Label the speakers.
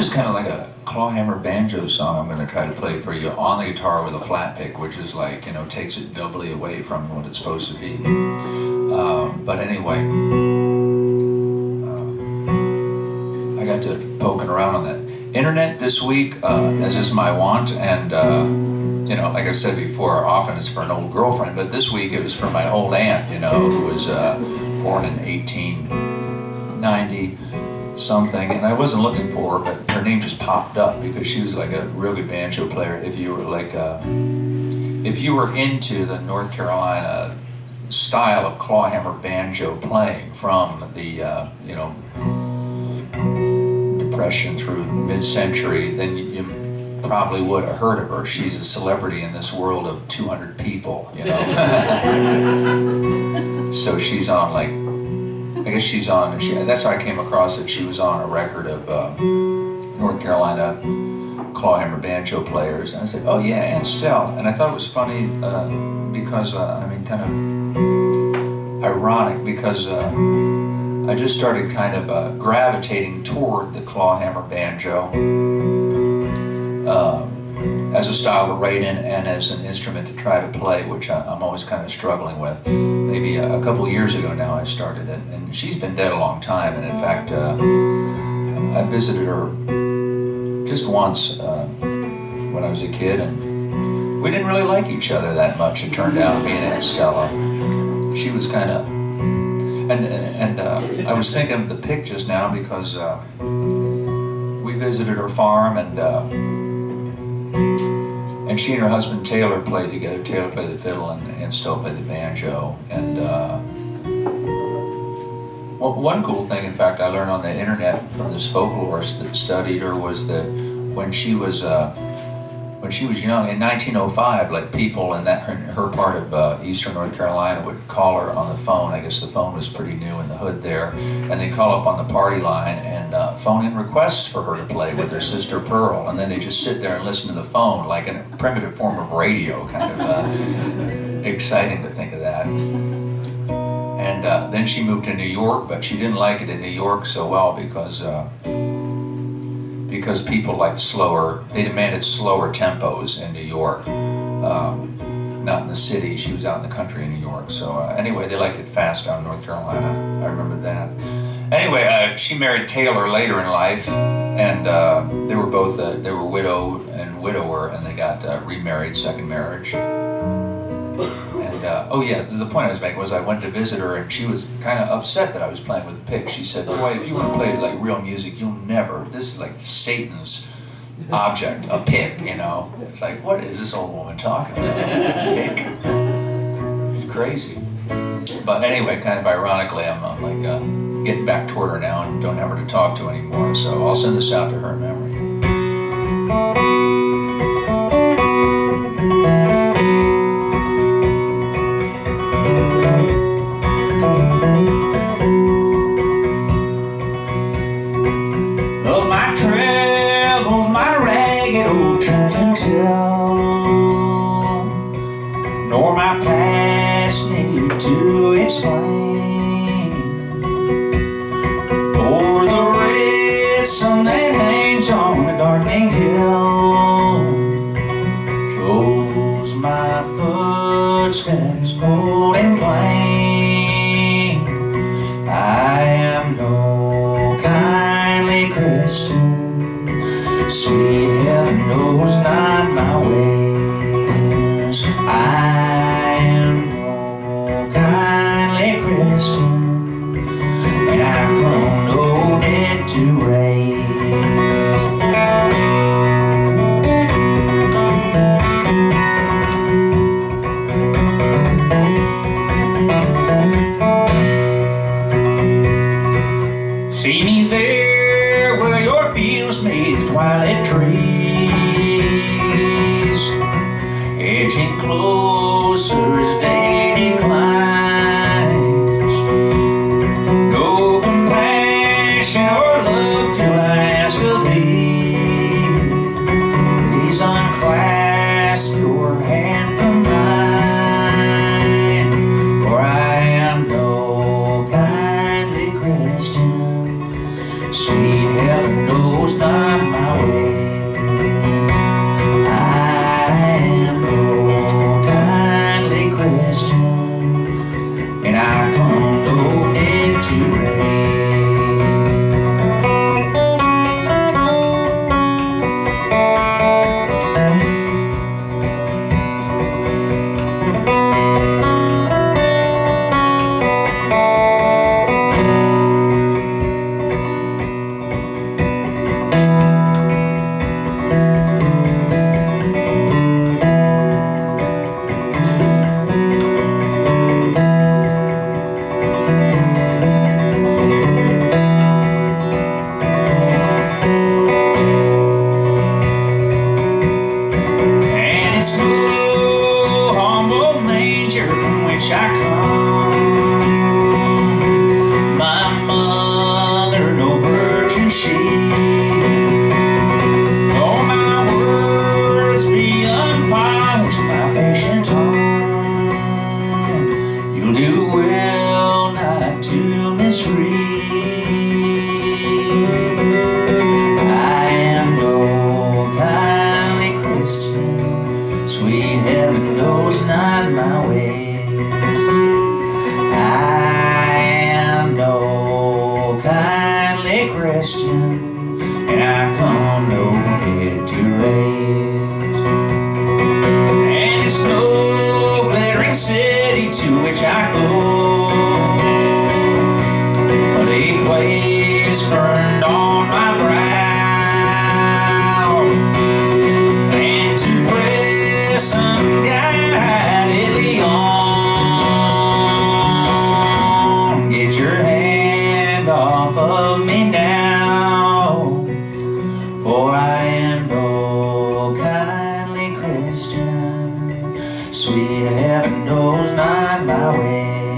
Speaker 1: is kind of like a clawhammer banjo song I'm going to try to play for you on the guitar with a flat pick, which is like, you know, takes it doubly away from what it's supposed to be. But anyway, I got to poking around on the internet this week, as is my wont, and you know, like I said before, often it's for an old girlfriend, but this week it was for my old aunt, you know, who was born in 1890 something, and I wasn't looking for her, but her name just popped up because she was like a real good banjo player. If you were like if you were into the North Carolina style of clawhammer banjo playing from the you know, Depression through mid-century, then you probably would have heard of her. She's a celebrity in this world of 200 people, you know. So she's on, like, I guess she's on, that's how I came across it. She was on a record of North Carolina clawhammer banjo players. And I said, oh yeah, Aunt Stell. And I thought it was funny because, I mean, kind of ironic because I just started kind of gravitating toward the clawhammer banjo as a style to write in and as an instrument to try to play, which I'm always kind of struggling with. Maybe a couple of years ago now I started it, and she's been dead a long time, and in fact I visited her just once when I was a kid, and we didn't really like each other that much, it turned out, me and Aunt Stella. She was kind of, and I was thinking of the pick just now because we visited her farm, and she and her husband Taylor played together. Taylor played the fiddle and Stella played the banjo. And well, one cool thing, in fact, I learned on the internet from this folklorist that studied her was that when she was young, in 1905, like people in her part of eastern North Carolina would call her on the phone. I guess the phone was pretty new in the hood there, and they'd call up on the party line and phone in requests for her to play with her sister Pearl, and then they just sit there and listen to the phone like a primitive form of radio. Kind of exciting to think of that. And then she moved to New York, but she didn't like it in New York so well because people liked slower, they demanded slower tempos in New York, not in the city. She was out in the country in New York. So anyway, they liked it fast down in North Carolina. I remember that. Anyway, she married Taylor later in life, and they were both, they were widow and widower, and they got remarried, second marriage. And oh yeah, the point I was making was I went to visit her, and she was kind of upset that I was playing with the pick. She said, boy, if you want to play like real music, you'll never, this is like Satan's object, a pick, you know. It's like, what is this old woman talking about? A pick? It's crazy. But anyway, kind of ironically, I'm like getting back toward her now and don't have her to talk to anymore, so I'll send this out to her in memory. Nor my past need to explain, or the red sun that hangs on the darkening hill shows my footsteps cold and plain. I am no kindly Christian, sweet heaven knows not my ways. I am no kindly Christian, and I've grown no debt to raise. See me there where your fields meet the twilight trees, edging closer as day declines. No compassion or love do I ask of thee. Please unclasp your hand from mine, for I am no kindly Christian. Sweet heaven knows knows not my way. I am no kindly Christian, and I come no need to raise. It's no humble manger from which I come, my mother no virgin she. Though my words be unpolished, my patient tongue, you'll do well not to misread. I am no kindly Christian, sweet heaven knows not my ways. I am no kindly Christian, and I come no kid to raise. And it's no glittering city to which I go, but a place burned on my brow. Unguidedly on, get your hand off of me now, for I am no kindly Christian, sweet heaven knows not my way.